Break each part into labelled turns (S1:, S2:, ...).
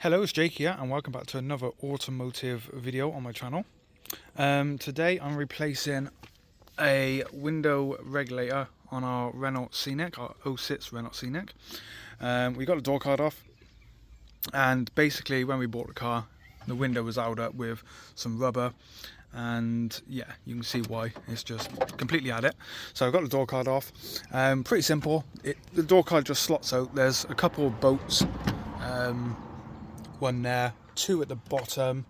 S1: Hello, it's Jake here and welcome back to another automotive video on my channel. Today I'm replacing a window regulator on our Renault Scenic, our 06 Renault Scenic. We got the door card off, and basically when we bought the car the window was out up with some rubber, and yeah, you can see why. It's just completely had it. So I got the door card off. Pretty simple. The door card just slots out. There's a couple of bolts, one there, two at the bottom,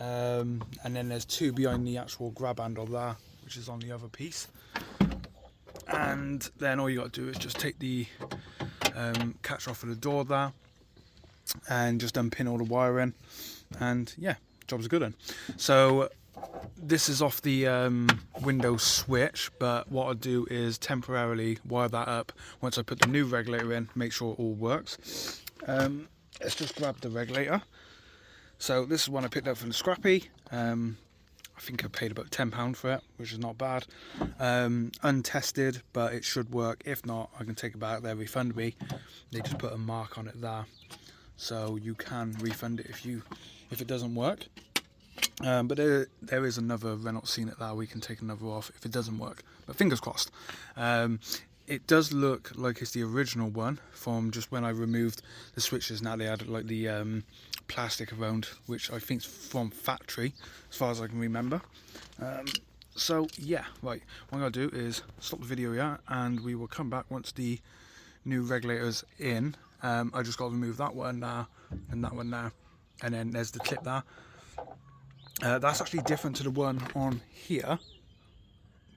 S1: and then there's two behind the actual grab handle there, which is on the other piece. And then all you got to do is just take the catch off of the door there and just unpin all the wiring, and yeah, job's a good one. So this is off the window switch, but what I'll do is temporarily wire that up once I put the new regulator in, make sure it all works. Let's just grab the regulator. So this is one I picked up from the scrappy. I think I paid about £10 for it, which is not bad. Untested, but it should work. If not, I can take it back. They'll refund me. They just put a mark on it there, so you can refund it if it doesn't work. But there is another Renault Scenic there. We can take another off if it doesn't work. But fingers crossed. It does look like it's the original one from just when I removed the switches. Now they added like the plastic around, which I think is from factory, as far as I can remember. So yeah, right. What I'm gonna do is stop the video here, and we will come back once the new regulator's in. I just got to remove that one there and that one there, and then there's the clip there. That's actually different to the one on here,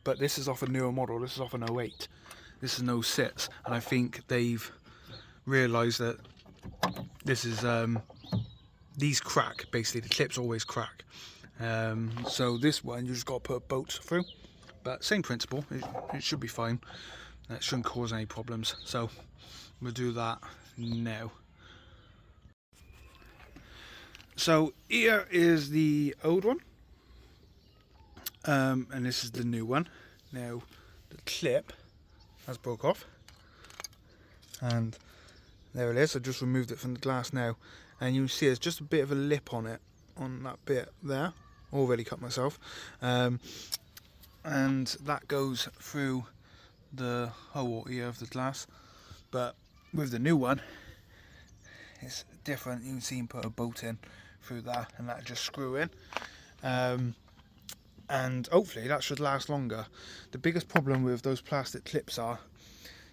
S1: but this is off a newer model. This is off an 08. This is an 06, and I think they've realised that this is these crack. Basically, the clips always crack. So this one you just got to put bolts through, but same principle. It should be fine. It shouldn't cause any problems. So we'll do that now. So here is the old one, and this is the new one. Now the clip has broke off, and there it is. I just removed it from the glass now, and you can see there's just a bit of a lip on it, on that bit there. Already cut myself, and that goes through the hole here of the glass. But with the new one, it's different. You can see him put a bolt in through that, and that just screw in, and hopefully that should last longer. The biggest problem with those plastic clips are,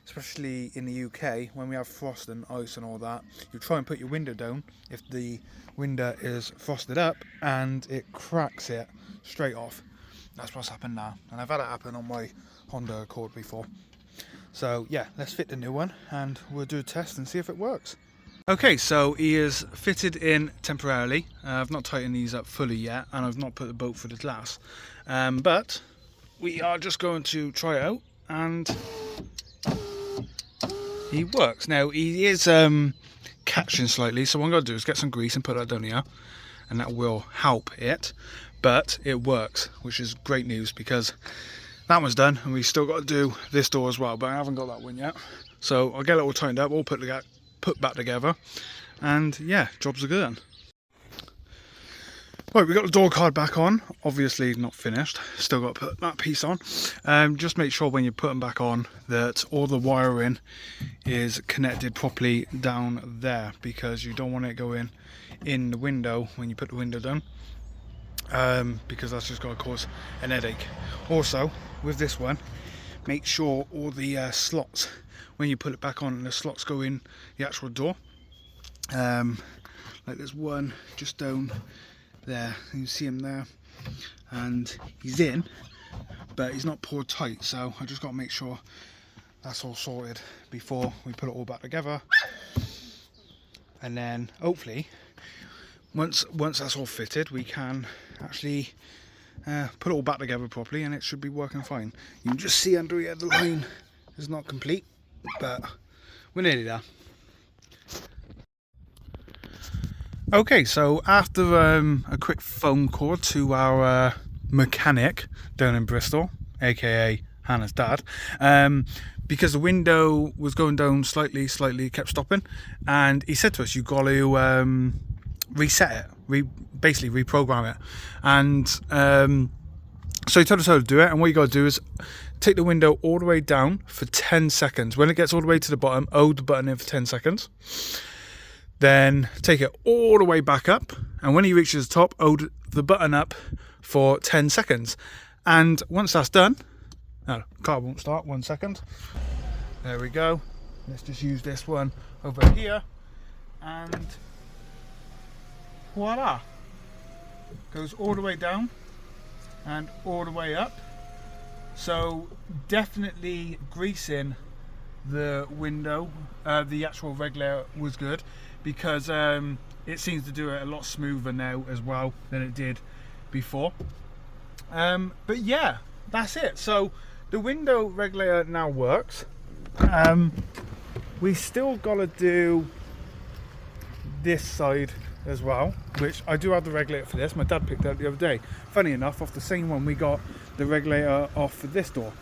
S1: especially in the UK, when we have frost and ice and all that, you try and put your window down if the window is frosted up, and it cracks it straight off. That's what's happened now, and I've had it happen on my Honda Accord before. So yeah, let's fit the new one and we'll do a test and see if it works. Okay, so he is fitted in temporarily. I've not tightened these up fully yet, and I've not put the bolt through the glass. But we are just going to try it out, and he works. Now he is catching slightly, so what I'm going to do is get some grease and put that down here, and that will help it. But it works, which is great news, because that one's done, and we've still got to do this door as well, but I haven't got that one yet. So I'll get it all tightened up, all put back together, and yeah, job's a good one. Right, we got the door card back on. Obviously not finished, still got to put that piece on. Just make sure when you put them back on that all the wiring is connected properly down there, because you don't want it going in the window when you put the window down, because that's just going to cause an headache. Also with this one, make sure all the slots, when you put it back on, the slots go in the actual door. Like there's one just down there, you can see him there, and he's in, but he's not pulled tight, so I just got to make sure that's all sorted before we put it all back together. And then hopefully once that's all fitted, we can actually put it all back together properly, and it should be working fine. You can just see under here the line is not complete, but we're nearly there. Okay, so after a quick phone call to our mechanic down in Bristol, aka Hannah's dad, because the window was going down slightly, kept stopping, and he said to us, "You got to reset it, basically reprogram it." And so he told us how to do it. And what you got to do is take the window all the way down for 10 seconds. When it gets all the way to the bottom, hold the button in for 10 seconds. Then take it all the way back up, and when he reaches the top, hold the button up for 10 seconds. And once that's done, no, car won't start, 1 second. There we go. Let's just use this one over here, and voila. Goes all the way down and all the way up. So definitely greasing the window, the actual regulator was good, because it seems to do it a lot smoother now as well than it did before. But yeah, that's it. So the window regulator now works. We still gotta do this side as well, which I do have the regulator for this. My dad picked it up the other day, funny enough, off the same one we got the regulator off for this door.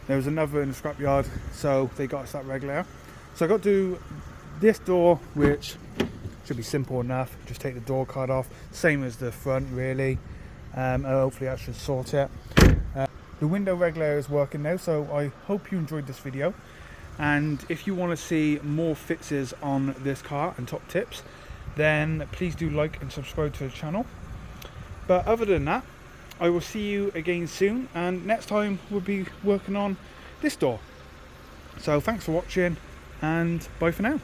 S1: There was another in the scrapyard, so they got us that regulator. So I got to do this door, which should be simple enough. Just take the door card off, same as the front really, and hopefully that should sort it. The window regulator is working now, so I hope you enjoyed this video. And if you want to see more fixes on this car and top tips, then please do like and subscribe to the channel. But other than that, I will see you again soon, and next time we'll be working on this door. So thanks for watching, and bye for now.